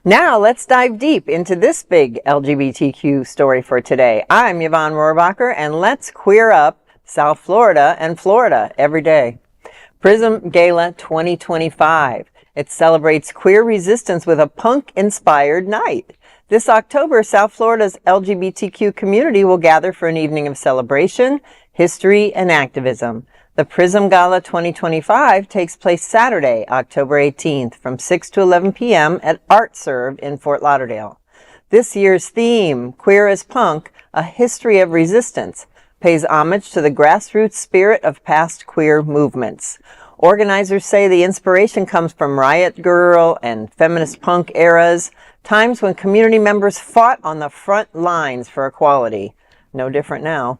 Now let's dive deep into this big LGBTQ story for today. I'm Yvonne Rohrbacher, and let's queer up South Florida and Florida every day. PRISM Gala 2025. It celebrates queer resistance with a punk-inspired night. This October, South Florida's LGBTQ community will gather for an evening of celebration, history, and activism. The PRISM Gala 2025 takes place Saturday, October 18th from 6 to 11 p.m. at ArtServe in Fort Lauderdale. This year's theme, Queer as Punk, A History of Resistance, pays homage to the grassroots spirit of past queer movements. Organizers say the inspiration comes from Riot Grrrl and feminist punk eras, times when community members fought on the front lines for equality. No different now.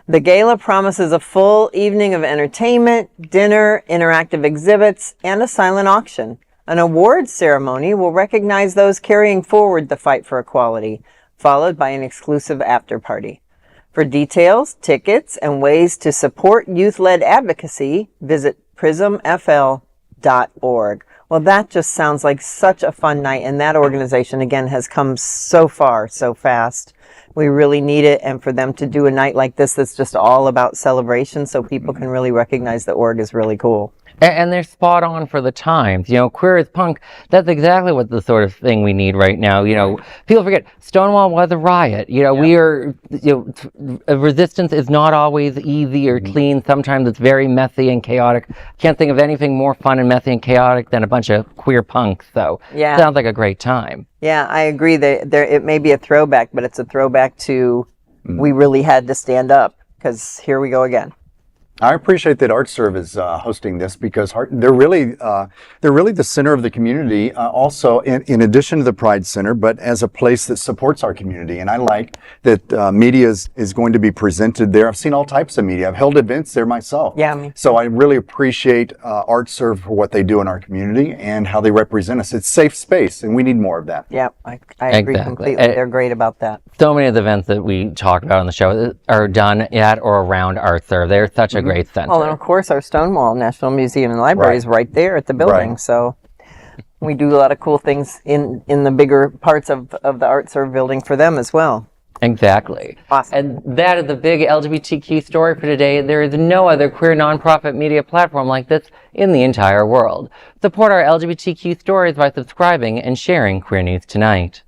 The gala promises a full evening of entertainment, dinner, interactive exhibits, and a silent auction. An awards ceremony will recognize those carrying forward the fight for equality, followed by an exclusive after-party. For details, tickets, and ways to support youth-led advocacy, visit prismfl.org. Well, that just sounds like such a fun night, and that organization, again, has come so far, so fast. We really need it, and for them to do a night like this that's just all about celebration so people can really recognize the org is really cool. And they're spot on for the times. You know, queer as punk, that's exactly what the sort of thing we need right now. You know, people forget, Stonewall was a riot. You know, we are, resistance is not always easy or clean. Sometimes it's very messy and chaotic. Can't think of anything more fun and messy and chaotic than a bunch of queer punks. So, sounds like a great time. Yeah, I agree. It may be a throwback, but it's a throwback to we really had to stand up, because here we go again. I appreciate that ArtServe is hosting this, because they're really the center of the community, also in addition to the Pride Center, but as a place that supports our community. And I like that media is going to be presented there. I've seen all types of media. I've held events there myself. Yeah, me too. So I really appreciate ArtServe for what they do in our community and how they represent us. It's safe space, and we need more of that. Yeah, I agree completely. They're great about that. So many of the events that we talk about on the show are done at or around ArtServe. They're such a great center. Well, and of course, our Stonewall National Museum and Library is right there at the building. Right. So we do a lot of cool things in the bigger parts of the ArtServe building for them as well. Exactly. Awesome. And that is the big LGBTQ story for today. There is no other queer nonprofit media platform like this in the entire world. Support our LGBTQ stories by subscribing and sharing Queer News Tonight.